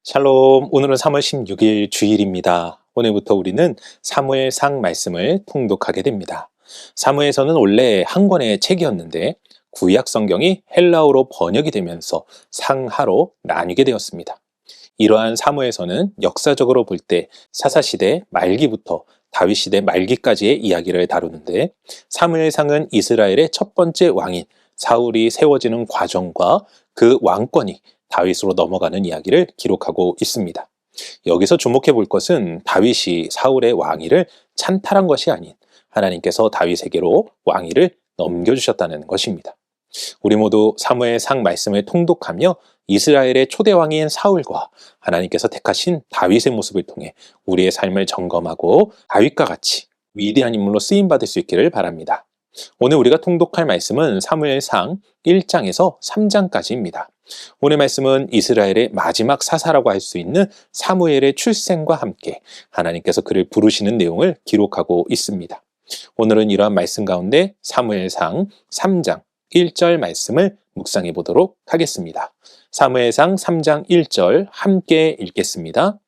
샬롬, 오늘은 3월 16일 주일입니다. 오늘부터 우리는 사무엘상 말씀을 통독하게 됩니다. 사무엘서는 원래 한 권의 책이었는데 구약 성경이 헬라어로 번역이 되면서 상하로 나뉘게 되었습니다. 이러한 사무엘서는 역사적으로 볼 때 사사시대 말기부터 다윗시대 말기까지의 이야기를 다루는데, 사무엘상은 이스라엘의 첫 번째 왕인 사울이 세워지는 과정과 그 왕권이 다윗으로 넘어가는 이야기를 기록하고 있습니다. 여기서 주목해 볼 것은 다윗이 사울의 왕위를 찬탈한 것이 아닌 하나님께서 다윗에게로 왕위를 넘겨주셨다는 것입니다. 우리 모두 사무엘상 말씀을 통독하며 이스라엘의 초대 왕인 사울과 하나님께서 택하신 다윗의 모습을 통해 우리의 삶을 점검하고 다윗과 같이 위대한 인물로 쓰임받을 수 있기를 바랍니다. 오늘 우리가 통독할 말씀은 사무엘상 1장에서 3장까지입니다. 오늘 말씀은 이스라엘의 마지막 사사라고 할 수 있는 사무엘의 출생과 함께 하나님께서 그를 부르시는 내용을 기록하고 있습니다. 오늘은 이러한 말씀 가운데 사무엘상 3장 1절 말씀을 묵상해 보도록 하겠습니다. 사무엘상 3장 1절 함께 읽겠습니다.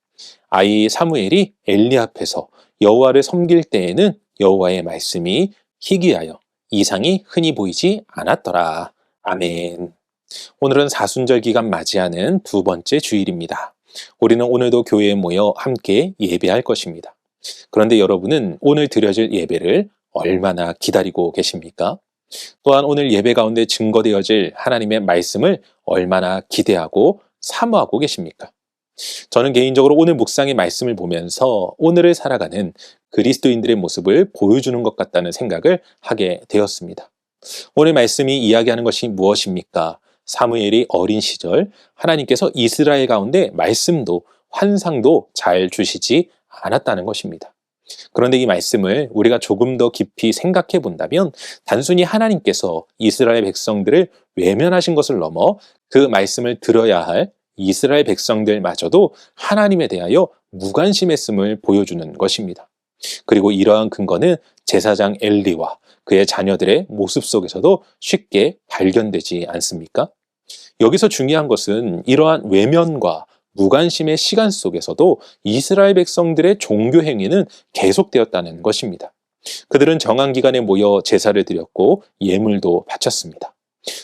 아이 사무엘이 엘리 앞에서 여호와를 섬길 때에는 여호와의 말씀이 희귀하여 이상이 흔히 보이지 않았더라. 아멘. 오늘은 사순절 기간 맞이하는 두 번째 주일입니다. 우리는 오늘도 교회에 모여 함께 예배할 것입니다. 그런데 여러분은 오늘 드려질 예배를 얼마나 기다리고 계십니까? 또한 오늘 예배 가운데 증거되어질 하나님의 말씀을 얼마나 기대하고 사모하고 계십니까? 저는 개인적으로 오늘 묵상의 말씀을 보면서 오늘을 살아가는 그리스도인들의 모습을 보여주는 것 같다는 생각을 하게 되었습니다. 오늘 말씀이 이야기하는 것이 무엇입니까? 사무엘이 어린 시절 하나님께서 이스라엘 가운데 말씀도 환상도 잘 주시지 않았다는 것입니다. 그런데 이 말씀을 우리가 조금 더 깊이 생각해 본다면 단순히 하나님께서 이스라엘 백성들을 외면하신 것을 넘어 그 말씀을 들어야 할 이스라엘 백성들마저도 하나님에 대하여 무관심했음을 보여주는 것입니다. 그리고 이러한 근거는 제사장 엘리와 그의 자녀들의 모습 속에서도 쉽게 발견되지 않습니까? 여기서 중요한 것은 이러한 외면과 무관심의 시간 속에서도 이스라엘 백성들의 종교 행위는 계속되었다는 것입니다. 그들은 정한 기간에 모여 제사를 드렸고 예물도 바쳤습니다.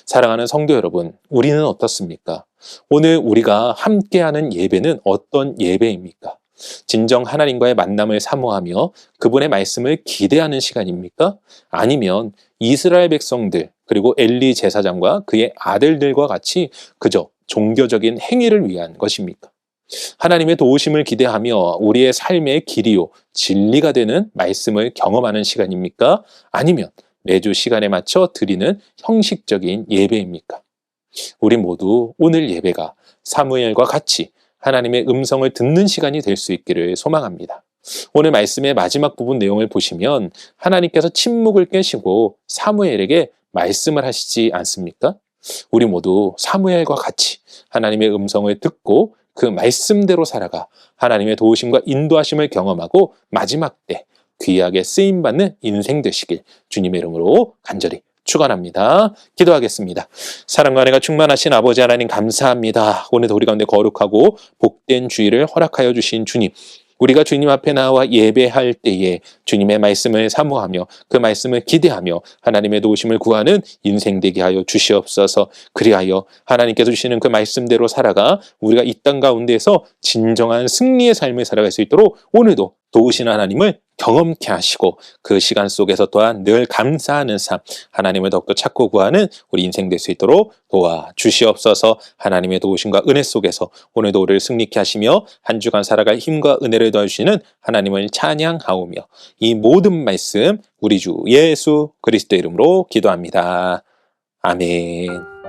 사랑하는 성도 여러분, 우리는 어떻습니까? 오늘 우리가 함께하는 예배는 어떤 예배입니까? 진정 하나님과의 만남을 사모하며 그분의 말씀을 기대하는 시간입니까? 아니면 이스라엘 백성들 그리고 엘리 제사장과 그의 아들들과 같이 그저 종교적인 행위를 위한 것입니까? 하나님의 도우심을 기대하며 우리의 삶의 길이요 진리가 되는 말씀을 경험하는 시간입니까? 아니면 매주 시간에 맞춰 드리는 형식적인 예배입니까? 우리 모두 오늘 예배가 사무엘과 같이 하나님의 음성을 듣는 시간이 될 수 있기를 소망합니다. 오늘 말씀의 마지막 부분 내용을 보시면 하나님께서 침묵을 깨시고 사무엘에게 말씀을 하시지 않습니까? 우리 모두 사무엘과 같이 하나님의 음성을 듣고 그 말씀대로 살아가 하나님의 도우심과 인도하심을 경험하고 마지막 때 귀하게 쓰임받는 인생 되시길 주님의 이름으로 간절히 축원합니다. 기도하겠습니다. 사랑과 은혜가 충만하신 아버지 하나님 감사합니다. 오늘도 우리 가운데 거룩하고 복된 주일을 허락하여 주신 주님, 우리가 주님 앞에 나와 예배할 때에 주님의 말씀을 사모하며 그 말씀을 기대하며 하나님의 도우심을 구하는 인생 되게 하여 주시옵소서. 그리하여 하나님께서 주시는 그 말씀대로 살아가 우리가 이 땅 가운데에서 진정한 승리의 삶을 살아갈 수 있도록 오늘도 도우시는 하나님을 경험케 하시고 그 시간 속에서 또한 늘 감사하는 삶, 하나님을 더욱더 찾고 구하는 우리 인생 될 수 있도록 도와주시옵소서. 하나님의 도우심과 은혜 속에서 오늘도 우리를 승리케 하시며 한 주간 살아갈 힘과 은혜를 더해주시는 하나님을 찬양하오며 이 모든 말씀 우리 주 예수 그리스도 이름으로 기도합니다. 아멘.